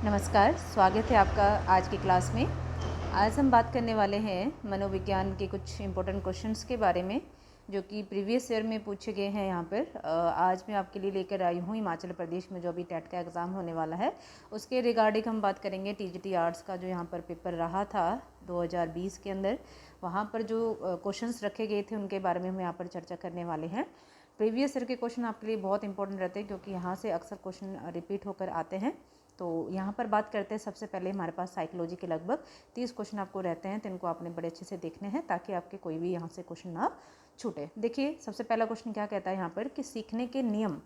नमस्कार, स्वागत है आपका आज की क्लास में। आज हम बात करने वाले हैं मनोविज्ञान के कुछ इम्पोर्टेंट क्वेश्चंस के बारे में जो कि प्रीवियस ईयर में पूछे गए हैं। यहाँ पर आज मैं आपके लिए लेकर आई हूँ हिमाचल प्रदेश में जो अभी टेट का एग्ज़ाम होने वाला है उसके रिगार्डिंग हम बात करेंगे। टीजीटी आर्ट्स का जो यहाँ पर पेपर रहा था 2020 के अंदर, वहाँ पर जो क्वेश्चंस रखे गए थे उनके बारे में हम यहाँ पर चर्चा करने वाले हैं। प्रीवियस ईयर के क्वेश्चन आपके लिए बहुत इंपॉर्टेंट रहते हैं क्योंकि यहाँ से अक्सर क्वेश्चन रिपीट होकर आते हैं। तो यहाँ पर बात करते हैं, सबसे पहले हमारे पास साइकोलॉजी के लगभग 30 क्वेश्चन आपको रहते हैं, तो इनको आपने बड़े अच्छे से देखने हैं ताकि आपके कोई भी यहाँ से क्वेश्चन ना छूटे। देखिए, सबसे पहला क्वेश्चन क्या कहता है यहाँ पर कि सीखने के नियम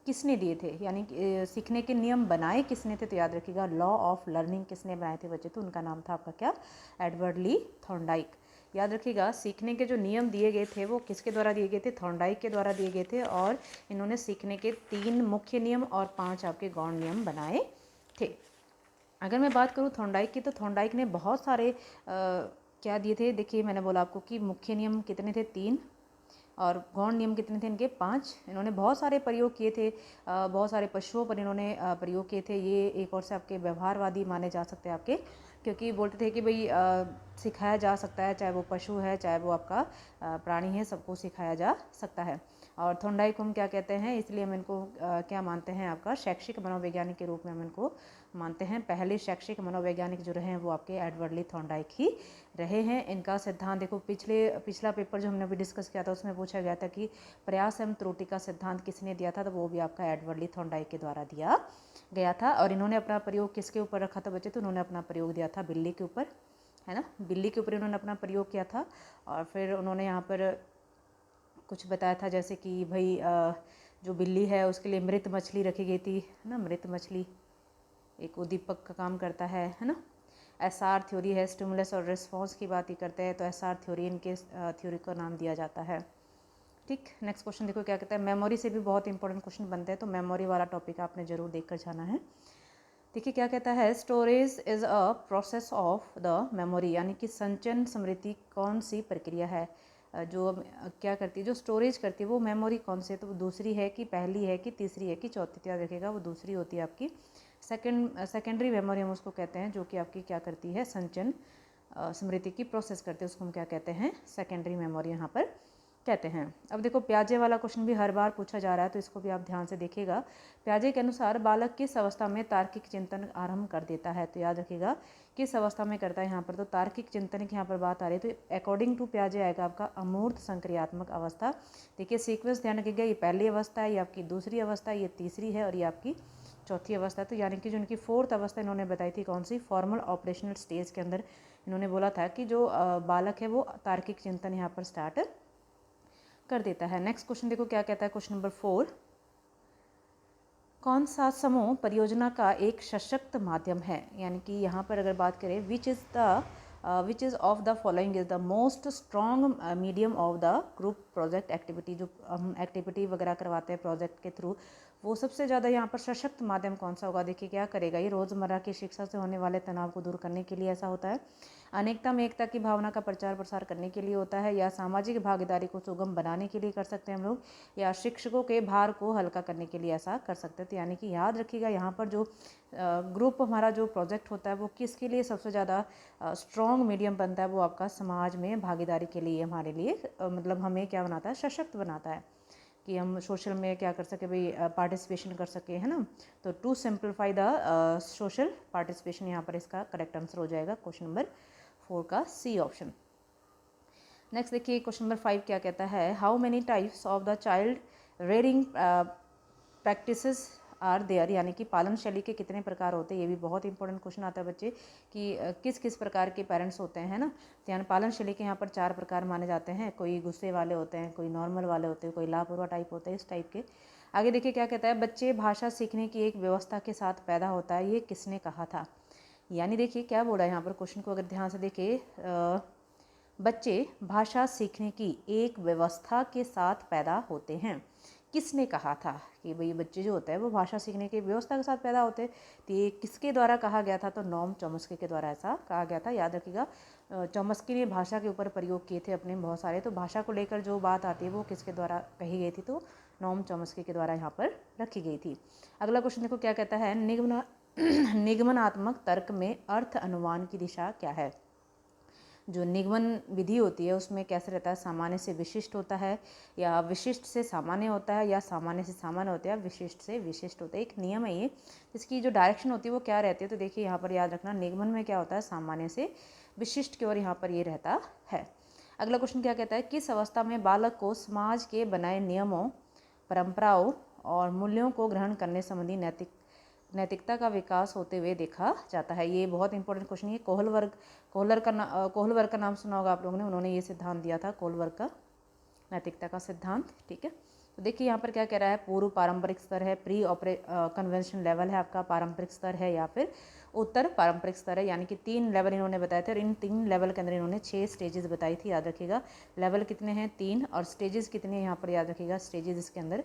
किसने दिए थे, यानी सीखने के नियम बनाए किसने थे। तो याद रखिएगा, लॉ ऑफ लर्निंग किसने बनाए थे बच्चे, तो उनका नाम था आपका क्या, एडवर्ड ली थॉर्नडाइक। याद रखिएगा, सीखने के जो नियम दिए गए थे वो किसके द्वारा दिए गए थे, थॉर्नडाइक के द्वारा दिए गए थे। और इन्होंने सीखने के 3 मुख्य नियम और 5 आपके गौण नियम बनाए थे। अगर मैं बात करूँ थॉर्नडाइक की, तो थॉर्नडाइक ने बहुत सारे क्या दिए थे। देखिए, मैंने बोला आपको कि मुख्य नियम कितने थे, 3, और गौण नियम कितने थे इनके, 5। इन्होंने बहुत सारे प्रयोग किए थे, बहुत सारे पशुओं पर इन्होंने प्रयोग किए थे। ये एक और से आपके व्यवहारवादी माने जा सकते हैं आपके, क्योंकि बोलते थे कि भाई सिखाया जा सकता है, चाहे वो पशु है चाहे वो आपका प्राणी है, सबको सिखाया जा सकता है। और थॉर्नडाइक को हम क्या कहते हैं, इसलिए हम इनको क्या मानते हैं, आपका शैक्षिक मनोवैज्ञानिक के रूप में हम इनको मानते हैं। पहले शैक्षिक मनोवैज्ञानिक जो रहे हैं वो आपके एडवर्ड ली थॉर्नडाइक ही रहे हैं। इनका सिद्धांत देखो, पिछला पेपर जो हमने अभी डिस्कस किया था उसमें पूछा गया था कि प्रयास एवं त्रुटि का सिद्धांत किसने दिया था, तो वो भी आपका एडवर्ड ली थॉर्नडाइक के द्वारा दिया गया था। और इन्होंने अपना प्रयोग किसके ऊपर रखा था बच्चे, तो उन्होंने अपना प्रयोग दिया था बिल्ली के ऊपर, है ना। बिल्ली के ऊपर इन्होंने अपना प्रयोग किया था। और फिर उन्होंने यहाँ पर कुछ बताया था, जैसे कि भाई जो बिल्ली है उसके लिए मृत मछली रखी गई थी, है ना। मृत मछली एक उद्दीपक का काम करता है ना। एसआर थ्योरी है, स्टिमुलस और रिस्पॉन्स की बात ही करते हैं, तो एसआर थ्योरी इनके थ्योरी का नाम दिया जाता है। ठीक, नेक्स्ट क्वेश्चन देखो क्या कहता है। मेमोरी से भी बहुत इंपॉर्टेंट क्वेश्चन बनते हैं, तो मेमोरी वाला टॉपिक आपने जरूर देखकर जाना है। देखिए क्या कहता है, storage is a process of the memory, यानी कि संचयन स्मृति कौन सी प्रक्रिया है जो क्या करती है, जो स्टोरेज करती है वो मेमोरी कौन सी है। तो वो दूसरी है कि पहली है कि तीसरी है कि चौथी, तो याद रखिएगा वो दूसरी होती है आपकी। सेकेंडरी मेमोरी हम उसको कहते हैं, जो कि आपकी क्या करती है, संचयन स्मृति की प्रोसेस करते हैं, उसको हम क्या कहते हैं, सेकेंडरी मेमोरी यहाँ पर कहते हैं। अब देखो, प्याजे वाला क्वेश्चन भी हर बार पूछा जा रहा है, तो इसको भी आप ध्यान से देखिएगा। प्याजे के अनुसार बालक किस अवस्था में तार्किक चिंतन आरंभ कर देता है, तो याद रखिएगा किस अवस्था में करता है यहाँ पर, तो तार्किक चिंतन की यहाँ पर बात आ रही है, तो अकॉर्डिंग टू प्याजे आएगा आपका अमूर्त संक्रियात्मक अवस्था। देखिए सीक्वेंस ध्यान रखिएगा, ये पहली अवस्था है, ये आपकी दूसरी अवस्था है, ये तीसरी है और ये आपकी चौथी अवस्था। तो यानी कि जो इनकी 4th अवस्था इन्होंने बताई थी कौन सी, फॉर्मल ऑपरेशनल स्टेज के अंदर इन्होंने बोला था कि जो बालक है वो तार्किक चिंतन यहाँ पर स्टार्ट कर देता है। नेक्स्ट क्वेश्चन देखो क्या कहता है, क्वेश्चन नंबर 4, कौन सा समूह परियोजना का एक सशक्त माध्यम है। यानी कि यहाँ पर अगर बात करें, which is of the following is the most strong medium of the group project activity, जो हम एक्टिविटी वगैरह करवाते हैं प्रोजेक्ट के थ्रू, वो सबसे ज़्यादा यहाँ पर सशक्त माध्यम कौन सा होगा। देखिए क्या करेगा, ये रोज़मर्रा की शिक्षा से होने वाले तनाव को दूर करने के लिए ऐसा होता है, अनेकता में एकता की भावना का प्रचार प्रसार करने के लिए होता है, या सामाजिक भागीदारी को सुगम बनाने के लिए कर सकते हैं हम लोग, या शिक्षकों के भार को हल्का करने के लिए ऐसा कर सकते हैं। तो यानी कि याद रखिएगा, यहाँ पर जो ग्रुप हमारा जो प्रोजेक्ट होता है वो किसके लिए सबसे ज़्यादा स्ट्रॉन्ग मीडियम बनता है, वो आपका समाज में भागीदारी के लिए, हमारे लिए मतलब हमें क्या बनाता है, सशक्त बनाता है, कि हम सोशल में क्या कर सके भाई, पार्टिसिपेशन कर सके, है ना। तो to simplify the social participation, यहाँ पर इसका करेक्ट आंसर हो जाएगा क्वेश्चन नंबर 4 का सी ऑप्शन। नेक्स्ट देखिए क्वेश्चन नंबर 5 क्या कहता है, how many types of the child rearing practices are there, यानी कि पालन शैली के कितने प्रकार होते हैं। ये भी बहुत इंपॉर्टेंट क्वेश्चन आता है बच्चे, कि किस किस प्रकार के पेरेंट्स होते हैं, ना। तो यानी पालन शैली के यहाँ पर 4 प्रकार माने जाते हैं, कोई गुस्से वाले होते हैं, कोई नॉर्मल वाले होते हैं, कोई लापरवाह टाइप होते हैं, इस टाइप के। आगे देखिए क्या कहता है, बच्चे भाषा सीखने की एक व्यवस्था के साथ पैदा होता है, ये किसने कहा था। यानी देखिए क्या बोला है यहाँ पर, क्वेश्चन को अगर ध्यान से देखिए, बच्चे भाषा सीखने की एक व्यवस्था के साथ पैदा होते हैं, किसने कहा था कि भाई बच्चे जो होते हैं वो भाषा सीखने की व्यवस्था के साथ पैदा होते हैं। तो ये किसके द्वारा कहा गया था, तो नॉम चॉम्स्की के द्वारा ऐसा कहा गया था। याद रखिएगा, चॉम्स्की ने भाषा के ऊपर प्रयोग किए थे अपने बहुत सारे, तो भाषा को लेकर जो बात आती है वो किसके द्वारा कही गई थी, तो नॉम चॉम्स्की के द्वारा यहाँ पर रखी गई थी। अगला क्वेश्चन देखो क्या कहता है, निगमनात्मक तर्क में अर्थ अनुमान की दिशा क्या है? जो निगमन विधि होती है उसमें कैसे रहता है, सामान्य से विशिष्ट होता है या विशिष्ट से सामान्य होता है या सामान्य से सामान्य होता है, विशिष्ट से विशिष्ट होता है। एक नियम है ये, इसकी जो डायरेक्शन होती है वो क्या रहती है, तो देखिए यहाँ पर याद रखना, निगमन में क्या होता है, सामान्य से विशिष्ट की ओर यहाँ पर ये रहता है। अगला क्वेश्चन क्या कहता है, किस अवस्था में बालक को समाज के बनाए नियमों, परंपराओं और मूल्यों को ग्रहण करने संबंधी नैतिकता का विकास होते हुए देखा जाता है? ये बहुत इंपॉर्टेंट क्वेश्चन है। कोहलवर्ग का नाम सुना होगा आप लोगों ने, उन्होंने ये सिद्धांत दिया था, कोहलवर्ग का नैतिकता का सिद्धांत। ठीक है, तो देखिए यहाँ पर क्या कह रहा है, पूर्व पारंपरिक स्तर है, प्री कन्वेंशन लेवल है आपका, पारंपरिक स्तर है या फिर उत्तर पारंपरिक स्तर है। यानी कि 3 लेवल इन्होंने बताए थे और इन 3 लेवल के अंदर इन्होंने 6 स्टेजेस बताई थी, याद रखिएगा। लेवल कितने हैं, 3, और स्टेजेस कितने हैं यहाँ पर, याद रखिएगा, स्टेजेस इसके अंदर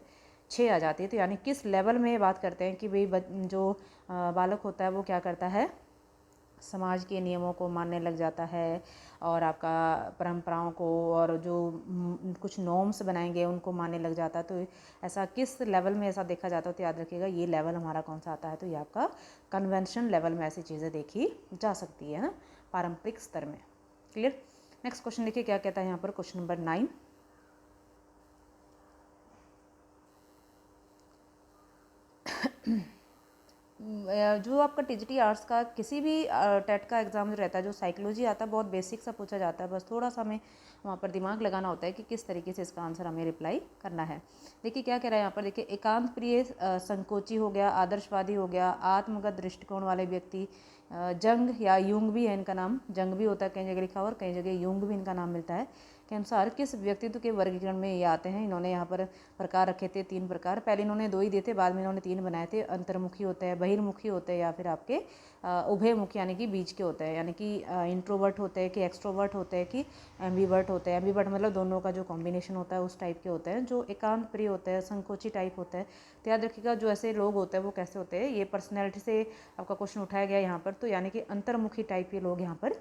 6 आ जाती है। तो यानी किस लेवल में बात करते हैं कि भाई जो बालक होता है वो क्या करता है, समाज के नियमों को मानने लग जाता है और आपका परंपराओं को और जो कुछ नॉर्म्स बनाएंगे उनको मानने लग जाता है। तो ऐसा किस लेवल में ऐसा देखा जाता है, तो याद रखिएगा ये लेवल हमारा कौन सा आता है, तो ये आपका कन्वेंशन लेवल में ऐसी चीज़ें देखी जा सकती है ना, पारंपरिक स्तर में। क्लियर। नेक्स्ट क्वेश्चन देखिए क्या कहता है यहाँ पर, क्वेश्चन नंबर 9। जो आपका टीजीटी आर्ट्स का किसी भी टेट का एग्ज़ाम जो रहता है, जो साइकोलॉजी आता है, बहुत बेसिक सा पूछा जाता है, बस थोड़ा सा हमें वहाँ पर दिमाग लगाना होता है कि किस तरीके से इसका आंसर हमें रिप्लाई करना है। देखिए क्या कह रहा है यहाँ पर, देखिए एकांत प्रिय संकोची हो गया, आदर्शवादी हो गया, आत्मगत दृष्टिकोण वाले व्यक्ति, जंग या युंग भी है इनका नाम, जंग भी होता है कई जगह लिखा हुआ और कई जगह युंग भी इनका नाम मिलता है, के अनुसार किस व्यक्तित्व के वर्गीकरण में ये आते हैं। इन्होंने यहाँ पर प्रकार रखे थे 3 प्रकार, पहले इन्होंने 2 ही दिए थे, बाद में इन्होंने 3 बनाए थे। अंतर्मुखी होते हैं, बहिर्मुखी होते हैं या फिर आपके उभयमुखी यानी कि बीच के होते हैं, यानी कि इंट्रोवर्ट होते हैं कि एक्सट्रोवर्ट होते हैं कि एम्बीवर्ट होते हैं। एम्बीवर्ट मतलब दोनों का जो कॉम्बिनेशन होता है उस टाइप के होते हैं। जो एकांत प्रिय होते हैं, संकोची टाइप होता है, तो याद रखिएगा जो ऐसे लोग होते हैं वो कैसे होते हैं, ये पर्सनैलिटी से आपका क्वेश्चन उठाया गया यहाँ पर, तो यानी कि अंतर्मुखी टाइप के लोग यहाँ पर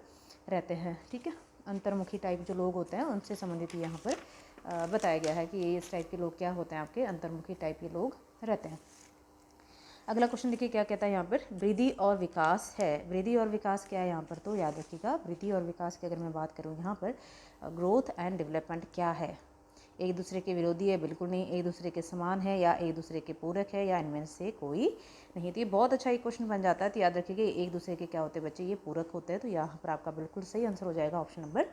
रहते हैं। ठीक है, अंतर्मुखी टाइप जो लोग होते हैं उनसे संबंधित यहाँ पर बताया गया है कि ये इस टाइप के लोग क्या होते हैं, आपके अंतर्मुखी टाइप के लोग रहते हैं। अगला क्वेश्चन देखिए क्या कहता है यहाँ पर, वृद्धि और विकास है। वृद्धि और विकास क्या है यहाँ पर, तो याद रखिएगा वृद्धि और विकास की अगर मैं बात करूँ यहाँ पर, ग्रोथ एंड डेवलपमेंट क्या है, एक दूसरे के विरोधी है, बिल्कुल नहीं, एक दूसरे के समान है या एक दूसरे के पूरक है या इनमें से कोई नहीं। तो ये बहुत अच्छा एक क्वेश्चन बन जाता है। तो याद रखिएगा एक दूसरे के क्या होते हैं बच्चे, ये पूरक होते हैं। तो यहाँ पर आपका बिल्कुल सही आंसर हो जाएगा ऑप्शन नंबर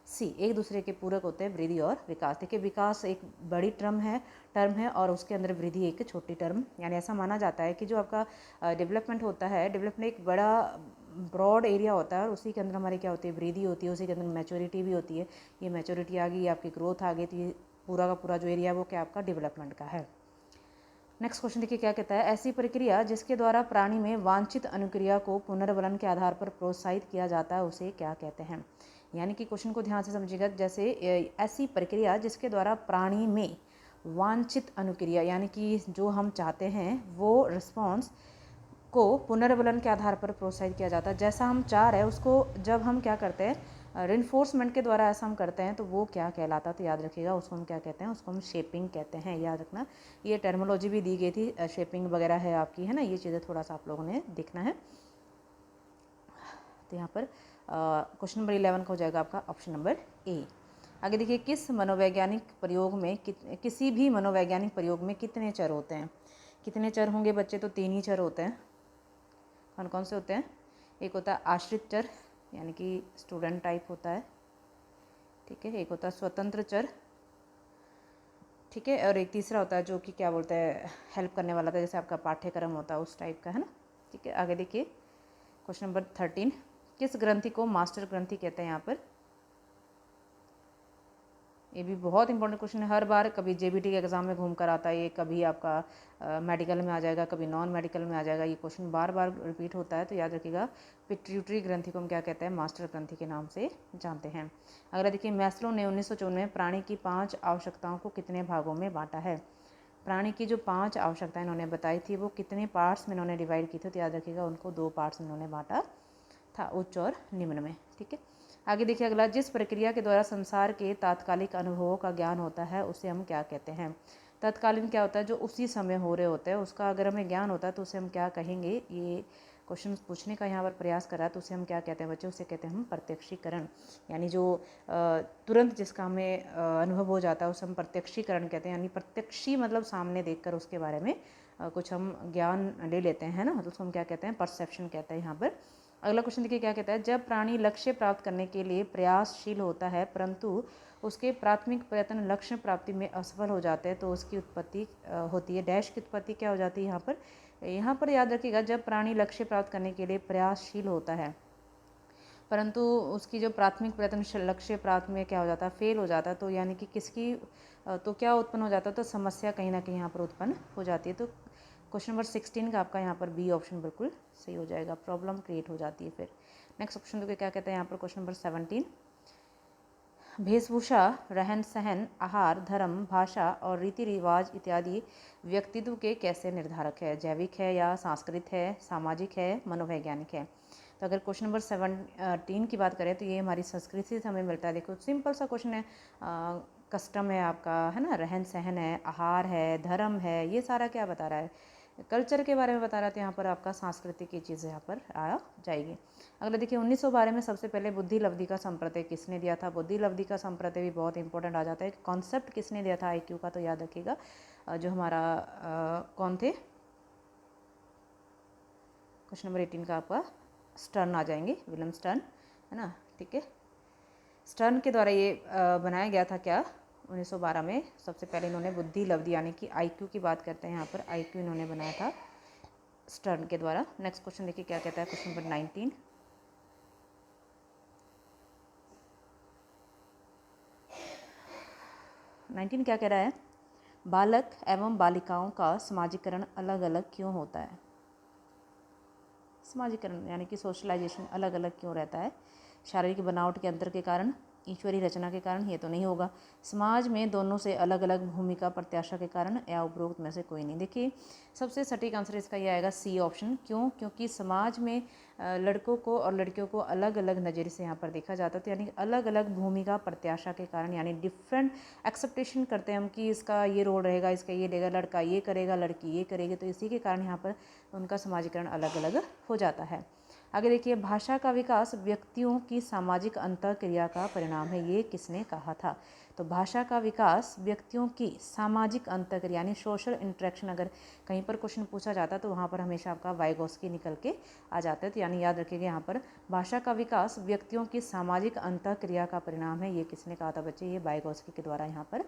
सी, एक दूसरे के पूरक होते हैं वृद्धि और विकास। देखिए विकास एक बड़ी टर्म है और उसके अंदर वृद्धि एक छोटी टर्म, यानी ऐसा माना जाता है कि जो आपका डेवलपमेंट होता है, डेवलपमेंट एक बड़ा ब्रॉड एरिया होता है और उसी के अंदर हमारी क्या होती है, वृद्धि होती है, उसी के अंदर मैच्योरिटी भी होती है। ये मैच्योरिटी आ गई, आपकी ग्रोथ आ गई, तो ये पूरा का पूरा जो एरिया है वो क्या आपका डेवलपमेंट का है। नेक्स्ट क्वेश्चन देखिए क्या कहता है, ऐसी प्रक्रिया जिसके द्वारा प्राणी में वांछित अनुक्रिया को पुनर्वलन के आधार पर प्रोत्साहित किया जाता है उसे क्या कहते हैं। यानी कि क्वेश्चन को ध्यान से समझिएगा, जैसे ऐसी प्रक्रिया जिसके द्वारा प्राणी में वांछित अनुक्रिया यानी कि जो हम चाहते हैं वो रिस्पॉन्स को पुनर्वलन के आधार पर प्रोत्साहित किया जाता है, जैसा हम चाह रहे हैं उसको जब हम क्या करते हैं रिइंफोर्समेंट के द्वारा ऐसा हम करते हैं तो वो क्या कहलाता है, तो याद रखिएगा उसको हम क्या कहते हैं, उसको हम शेपिंग कहते हैं। याद रखना, ये टर्मोलॉजी भी दी गई थी, शेपिंग वगैरह है आपकी, है ना, ये चीज़ें थोड़ा सा आप लोगों ने देखना है। तो यहाँ पर क्वेश्चन नंबर 11 का हो जाएगा आपका ऑप्शन नंबर ए। आगे देखिए, किस मनोवैज्ञानिक प्रयोग में किसी भी मनोवैज्ञानिक प्रयोग में कितने चर होते हैं। कितने चर होंगे बच्चे, तो 3 ही चर होते हैं। कौन कौन से होते हैं, एक होता है आश्रित चर यानी कि स्टूडेंट टाइप होता है, ठीक है, एक होता है स्वतंत्र चर, ठीक है, और एक तीसरा होता है जो कि क्या बोलते हैं हेल्प करने वाला था, जैसे आपका पाठ्यक्रम होता है उस टाइप का, है ना। ठीक है, आगे देखिए क्वेश्चन नंबर 13, किस ग्रंथि को मास्टर ग्रंथि कहते हैं यहाँ पर। ये भी बहुत इंपॉर्टेंट क्वेश्चन है, हर बार कभी जेबीटी के एग्जाम में घूम कर आता है ये, कभी आपका मेडिकल में आ जाएगा, कभी नॉन मेडिकल में आ जाएगा, ये क्वेश्चन बार बार रिपीट होता है। तो याद रखिएगा पिट्यूटरी ग्रंथि को हम क्या कहते हैं, मास्टर ग्रंथि के नाम से जानते हैं। अगला देखिए, मैस्लो ने 1954 में प्राणी की 5 आवश्यकताओं को कितने भागों में बांटा है। प्राणी की जो 5 आवश्यकताएं इन्होंने बताई थी वो कितने पार्ट्स में इन्होंने डिवाइड की थी, तो याद रखिएगा उनको 2 पार्ट्स में इन्होंने बांटा था, उच्च और निम्न में। ठीक है, आगे देखिए अगला, जिस प्रक्रिया के द्वारा संसार के तात्कालिक अनुभवों का ज्ञान होता है उसे हम क्या कहते हैं। तत्कालीन क्या होता है, जो उसी समय हो रहे होते हैं, उसका अगर हमें ज्ञान होता है तो उसे हम क्या कहेंगे। ये क्वेश्चन पूछने का यहाँ पर प्रयास करा तो उसे हम क्या कहते हैं बच्चे, उसे कहते हैं हम प्रत्यक्षीकरण। यानी जो तुरंत जिसका हमें अनुभव हो जाता है उसे हम प्रत्यक्षीकरण कहते हैं। यानी प्रत्यक्षी मतलब सामने देखकर उसके बारे में कुछ हम ज्ञान ले लेते हैं ना, तो उसको हम क्या कहते हैं, परसेप्शन कहते हैं यहाँ पर। अगला क्वेश्चन देखिए क्या कहता है, जब प्राणी लक्ष्य प्राप्त करने के लिए प्रयासशील होता है परंतु उसके प्राथमिक प्रयत्न लक्ष्य प्राप्ति में असफल हो जाते हैं तो उसकी उत्पत्ति होती है। डैश की उत्पत्ति क्या हो जाती है यहाँ पर। यहाँ पर याद रखिएगा, जब प्राणी लक्ष्य प्राप्त करने के लिए प्रयासशील होता है परंतु उसकी जो प्राथमिक प्रयत्न लक्ष्य प्राप्त में क्या हो जाता है, फेल हो जाता है, तो यानी कि किसकी तो क्या उत्पन्न हो जाता है, तो समस्या कहीं ना कहीं यहाँ पर उत्पन्न हो जाती है। तो क्वेश्चन नंबर 16 का आपका यहाँ पर बी ऑप्शन बिल्कुल सही हो जाएगा, प्रॉब्लम क्रिएट हो जाती है फिर। नेक्स्ट ऑप्शन देखिए क्या कहते हैं यहाँ पर, क्वेश्चन नंबर 17, वेशभूषा, रहन सहन, आहार, धर्म, भाषा और रीति रिवाज इत्यादि व्यक्तित्व के कैसे निर्धारक है। जैविक है या सांस्कृतिक है, सामाजिक है, मनोवैज्ञानिक है। तो अगर क्वेश्चन नंबर 17 की बात करें तो ये हमारी संस्कृति से हमें मिलता है। देखो सिंपल सा क्वेश्चन है, कस्टम है आपका, है ना, रहन सहन है, आहार है, धर्म है, ये सारा क्या बता रहा है, कल्चर के बारे में बता रहा था। यहाँ पर आपका सांस्कृतिक की चीज़ यहाँ पर आ जाएगी। अगला देखिए 1912 में सबसे पहले बुद्धि लब्धि का संप्रत्यय किसने दिया था। बुद्धि लब्धि का संप्रत्यय भी बहुत इंपॉर्टेंट आ जाता है। कॉन्सेप्ट किसने दिया था आईक्यू का, तो याद रखिएगा जो हमारा कौन थे, क्वेश्चन नंबर 18 का आपका स्टर्न आ जाएंगे, विलियम स्टर्न, है ना, ठीक है। स्टर्न के द्वारा ये बनाया गया था क्या, 1912 में सबसे पहले इन्होंने बुद्धि लब्धि यानी कि आईक्यू की बात करते हैं यहाँ पर, आईक्यू इन्होंने बनाया था स्टर्न के द्वारा। नेक्स्ट क्वेश्चन देखिए क्या कहता है, क्वेश्चन नंबर 19, क्या कह रहा है, बालक एवं बालिकाओं का समाजीकरण अलग अलग क्यों होता है। समाजीकरण यानी कि सोशलाइजेशन अलग अलग क्यों रहता है। शारीरिक बनावट के अंतर के कारण, ईश्वरीय रचना के कारण, ये तो नहीं होगा। समाज में दोनों से अलग अलग भूमिका प्रत्याशा के कारण, या उपरोक्त में से कोई नहीं। देखिए सबसे सटीक आंसर इसका ये आएगा सी ऑप्शन। क्यों, क्योंकि समाज में लड़कों को और लड़कियों को अलग अलग नज़रिए से यहाँ पर देखा जाता है। तो यानी अलग अलग भूमिका प्रत्याशा के कारण, यानी डिफरेंट एक्सेप्टेशन करते हैं हम कि इसका ये रोल रहेगा, इसका ये रहेगा, लड़का ये करेगा, लड़की ये करेगी, तो इसी के कारण यहाँ पर उनका समाजीकरण अलग अलग हो जाता है। आगे देखिए, भाषा का विकास व्यक्तियों की सामाजिक अंतःक्रिया का परिणाम है, ये किसने कहा था। तो भाषा का विकास व्यक्तियों की सामाजिक अंतःक्रिया यानी सोशल इंटरेक्शन, अगर कहीं पर क्वेश्चन पूछा जाता है तो वहाँ पर हमेशा आपका वाइगोस्की निकल के आ जाता है। तो यानी याद रखिएगा यहाँ पर भाषा का विकास व्यक्तियों की सामाजिक अंतःक्रिया का परिणाम है, ये किसने कहा था बच्चे, ये वाइगोस्की के द्वारा यहाँ पर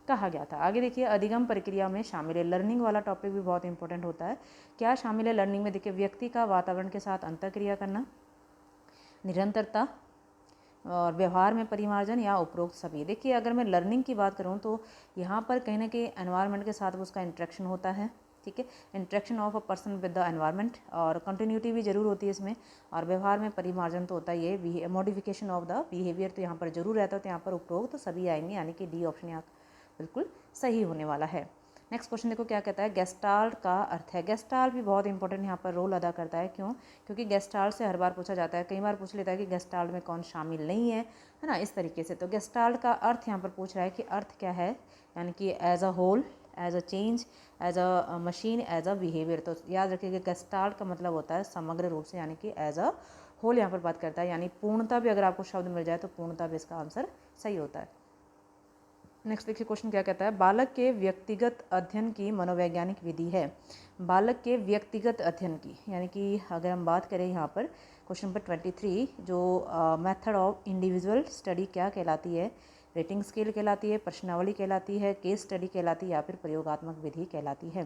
कहा गया था। आगे देखिए, अधिगम प्रक्रिया में शामिल है, लर्निंग वाला टॉपिक भी बहुत इंपॉर्टेंट होता है। क्या शामिल है लर्निंग में, देखिए व्यक्ति का वातावरण के साथ अंतःक्रिया करना, निरंतरता और व्यवहार में परिमार्जन, या उपरोक्त सभी। देखिए अगर मैं लर्निंग की बात करूं तो यहाँ पर कहीं ना कहीं एनवायरनमेंट के साथ उसका इंट्रैक्शन होता है, ठीक है, interaction of a person with the environment, और कंटिन्यूटी भी जरूर होती है इसमें, और व्यवहार में परिमार्जन तो होता ही है, मॉडिफिकेशन ऑफ द बिहेवियर तो यहाँ पर जरूर रहता है। तो यहाँ पर उपरोक्त सभी आएंगे, यानी कि डी ऑप्शन यहाँ बिल्कुल सही होने वाला है। नेक्स्ट क्वेश्चन देखो क्या कहता है, गेस्टाल्ट का अर्थ है। गेस्टाल्ट भी बहुत इंपॉर्टेंट यहाँ पर रोल अदा करता है। क्यों, क्योंकि गेस्टाल्ट से हर बार पूछा जाता है, कई बार पूछ लेता है कि गेस्टाल्ट में कौन शामिल नहीं है ना, इस तरीके से। तो गेस्टाल्ट का अर्थ यहाँ पर पूछ रहा है कि अर्थ क्या है, यानी कि as a whole, as a change, as a machine, as a behaviour. तो याद रखिएगा गेस्टाल्ट का मतलब होता है समग्र रूप से, यानी कि एज अ होल यहाँ पर बात करता है, यानी पूर्णता भी अगर आपको शब्द मिल जाए तो पूर्णता भी इसका आंसर सही होता है। नेक्स्ट देखिए क्वेश्चन क्या कहता है, बालक के व्यक्तिगत अध्ययन की मनोवैज्ञानिक विधि है। बालक के व्यक्तिगत अध्ययन की, यानी कि अगर हम बात करें यहाँ पर क्वेश्चन नंबर 23, जो मेथड ऑफ इंडिविजुअल स्टडी क्या कहलाती है, रेटिंग स्केल कहलाती है, प्रश्नावली कहलाती है, केस स्टडी कहलाती है, या फिर प्रयोगात्मक विधि कहलाती है।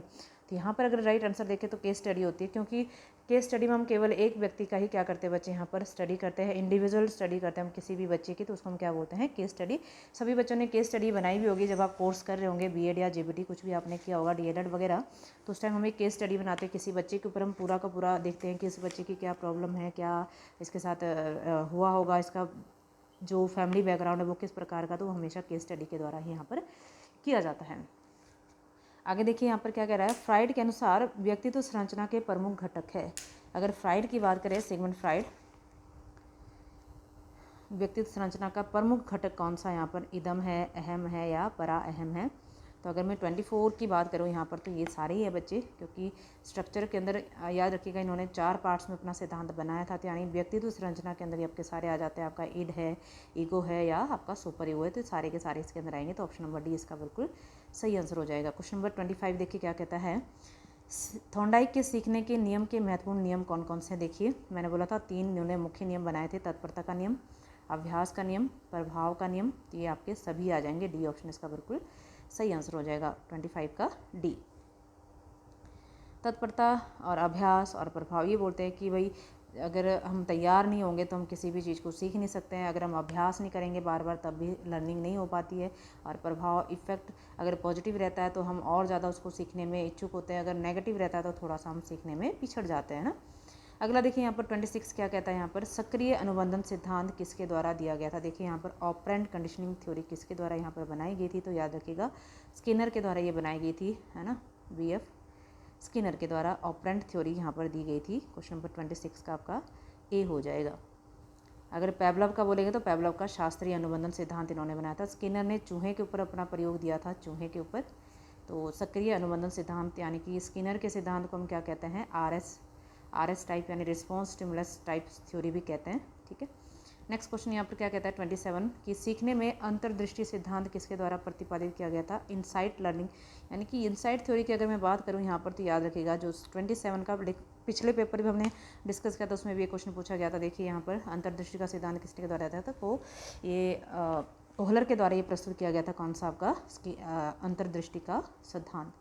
तो यहाँ पर अगर राइट आंसर देखें तो केस स्टडी होती है, क्योंकि केस स्टडी में हम केवल एक व्यक्ति का ही क्या करते हैं बच्चे, यहाँ पर स्टडी करते हैं, इंडिविजुअल स्टडी करते हैं हम किसी भी बच्चे की, तो उसको हम क्या बोलते हैं, केस स्टडी। सभी बच्चों ने केस स्टडी बनाई भी होगी जब आप कोर्स कर रहे होंगे, बीएड या जेबीटी कुछ भी आपने किया होगा, डीएलएड वगैरह, तो उस टाइम हम एक केस स्टडी बनाते हैं किसी बच्चे के ऊपर, हम पूरा का पूरा देखते हैं कि इस बच्चे की क्या प्रॉब्लम है, क्या इसके साथ हुआ होगा, इसका जो फैमिली बैकग्राउंड है वो किस प्रकार का, तो वो हमेशा केस स्टडी के द्वारा ही यहाँ पर किया जाता है। आगे देखिए यहाँ पर क्या कह रहा है, फ्राइड के अनुसार व्यक्तित्व संरचना के प्रमुख घटक है। अगर फ्राइड की बात करें, सिगमंड फ्राइड, व्यक्तित्व संरचना का प्रमुख घटक कौन सा यहाँ पर, इदम है, अहम है, या परा अहम है। तो अगर मैं 24 की बात करूँ यहाँ पर तो ये सारे ही है बच्चे, क्योंकि स्ट्रक्चर के अंदर याद रखिएगा इन्होंने 4 पार्ट्स में अपना सिद्धांत बनाया था। तो यानी व्यक्तित्व संरचना के अंदर ये आपके सारे आ जाते हैं। आपका ईड है, ईगो है या आपका सुपर ईगो है, तो सारे के सारे इसके अंदर आएंगे। तो ऑप्शन नंबर डी इसका बिल्कुल सही आंसर हो जाएगा। क्वेश्चन नंबर 25 देखिए क्या कहता है, थॉर्नडाइक के सीखने के नियम के महत्वपूर्ण नियम कौन कौन से। देखिए मैंने बोला था 3 इन्होंने मुख्य नियम बनाए थे, तत्परता का नियम, अभ्यास का नियम, प्रभाव का नियम। तो ये आपके सभी आ जाएंगे। डी ऑप्शन इसका बिल्कुल सही आंसर हो जाएगा 25 का डी। तत्परता और अभ्यास और प्रभाव, ये बोलते हैं कि भाई अगर हम तैयार नहीं होंगे तो हम किसी भी चीज़ को सीख नहीं सकते हैं। अगर हम अभ्यास नहीं करेंगे बार बार तब भी लर्निंग नहीं हो पाती है। और प्रभाव इफ़ेक्ट अगर पॉजिटिव रहता है तो हम और ज़्यादा उसको सीखने में इच्छुक होते हैं, अगर नेगेटिव रहता है तो थोड़ा सा हम सीखने में पिछड़ जाते हैं ना। अगला देखिए यहाँ पर 26 क्या कहता है, यहाँ पर सक्रिय अनुबंधन सिद्धांत किसके द्वारा दिया गया था। देखिए यहाँ पर ऑपरेंट कंडीशनिंग थ्योरी किसके द्वारा यहाँ पर बनाई गई थी, तो याद रखिएगा स्किनर के द्वारा ये बनाई गई थी, है ना। BF स्किनर के द्वारा ऑपरेंट थ्योरी यहाँ पर दी गई थी। क्वेश्चन नंबर 26 का आपका ए हो जाएगा। अगर पेवलव का बोलेंगे तो पेवलव का शास्त्रीय अनुबंधन सिद्धांत इन्होंने बनाया था। स्किनर ने चूहे के ऊपर अपना प्रयोग दिया था, चूहे के ऊपर। तो सक्रिय अनुबंधन सिद्धांत यानी कि स्किनर के सिद्धांत को हम क्या कहते हैं, RS टाइप यानी रिस्पॉन्स स्टिमुलस टाइप थ्योरी भी कहते हैं। ठीक है। नेक्स्ट क्वेश्चन यहाँ पर क्या कहता है 27 कि सीखने में अंतर्दृष्टि सिद्धांत किसके द्वारा प्रतिपादित किया गया था। इनसाइट लर्निंग यानी कि इनसाइट थ्योरी की अगर मैं बात करूँ यहाँ पर तो याद रखिएगा जो 27 का पिछले पेपर भी हमने डिस्कस किया था उसमें भी ये क्वेश्चन पूछा गया था। देखिए यहाँ पर अंतर्दृष्टि का सिद्धांत किसके द्वारा आता था, तो ये ओहलर के द्वारा ये प्रस्तुत किया गया था। कौन सा आपका अंतर्दृष्टि का सिद्धांत।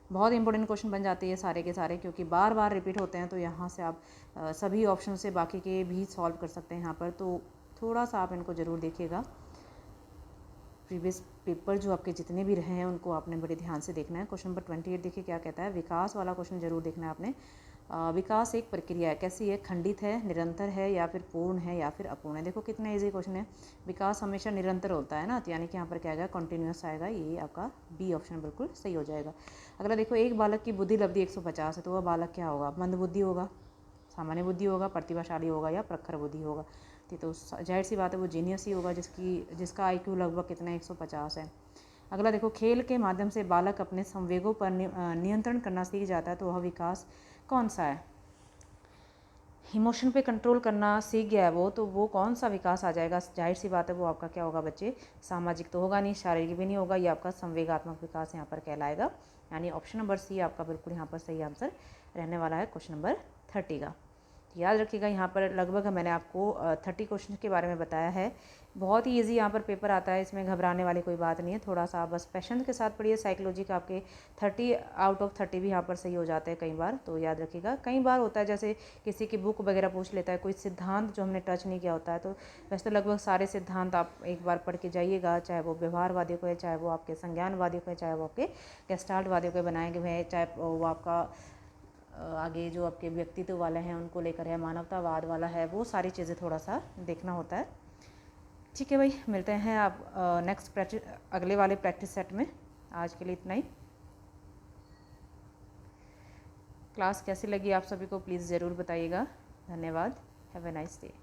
बहुत इंपॉर्टेंट क्वेश्चन बन जाते हैं सारे के सारे, क्योंकि बार बार रिपीट होते हैं। तो यहाँ से आप सभी ऑप्शन से बाकी के भी सॉल्व कर सकते हैं यहाँ पर। तो थोड़ा सा आप इनको ज़रूर देखिएगा। प्रीवियस पेपर जो आपके जितने भी रहे हैं उनको आपने बड़े ध्यान से देखना है। क्वेश्चन नंबर 28 देखिए क्या कहता है, विकास वाला क्वेश्चन जरूर देखना है आपने। विकास एक प्रक्रिया है, कैसी है, खंडित है, निरंतर है या फिर पूर्ण है या फिर अपूर्ण है। देखो कितना इजी क्वेश्चन है। विकास हमेशा निरंतर होता है ना, तो यानी कि यहाँ पर क्या आएगा, कंटिन्यूस आएगा। ये आपका बी ऑप्शन बिल्कुल सही हो जाएगा। अगला देखो, एक बालक की बुद्धि लब्धि 150 है, तो वह बालक क्या होगा, मंद बुद्धि होगा, सामान्य बुद्धि होगा, प्रतिभाशाली होगा या प्रखर बुद्धि होगा। तो जाहिर सी बात है वो जीनियस ही होगा जिसका IQ लगभग कितना 150 है। अगला देखो, खेल के माध्यम से बालक अपने संवेगों पर नियंत्रण करना सीख जाता है, तो वह विकास कौन सा है। इमोशन पे कंट्रोल करना सीख गया है वो, तो वो कौन सा विकास आ जाएगा। जाहिर सी बात है वो आपका क्या होगा बच्चे, सामाजिक तो होगा नहीं, शारीरिक भी नहीं होगा, ये आपका संवेगात्मक विकास यहाँ पर कहलाएगा। यानी ऑप्शन नंबर सी आपका बिल्कुल यहाँ पर सही आंसर रहने वाला है क्वेश्चन नंबर 30 का। याद रखिएगा यहाँ पर लगभग मैंने आपको 30 क्वेश्चन के बारे में बताया है। बहुत ही इजी यहाँ पर पेपर आता है, इसमें घबराने वाली कोई बात नहीं है। थोड़ा सा आप बस पैशन के साथ पढ़िए। साइकोलॉजी का आपके 30 आउट ऑफ 30 भी यहाँ पर सही हो जाते हैं कई बार। तो याद रखिएगा, कई बार होता है जैसे किसी की बुक वगैरह पूछ लेता है, कोई सिद्धांत जो हमने टच नहीं किया होता है, तो वैसे तो लगभग सारे सिद्धांत आप एक बार पढ़ के जाइएगा, चाहे वो व्यवहारवादियों को है, चाहे वो आपके संज्ञानवादियों को है, चाहे वो आपके गेस्टाल्टवादियों को बनाए गए हैं, चाहे वो आपका आगे जो आपके व्यक्तित्व वाले हैं उनको लेकर है, मानवतावाद वाला है, वो सारी चीज़ें थोड़ा सा देखना होता है। ठीक है भाई, मिलते हैं आप नेक्स्ट अगले वाले प्रैक्टिस सेट में। आज के लिए इतना ही। क्लास कैसी लगी आप सभी को प्लीज़ ज़रूर बताइएगा। धन्यवाद। Have a nice day.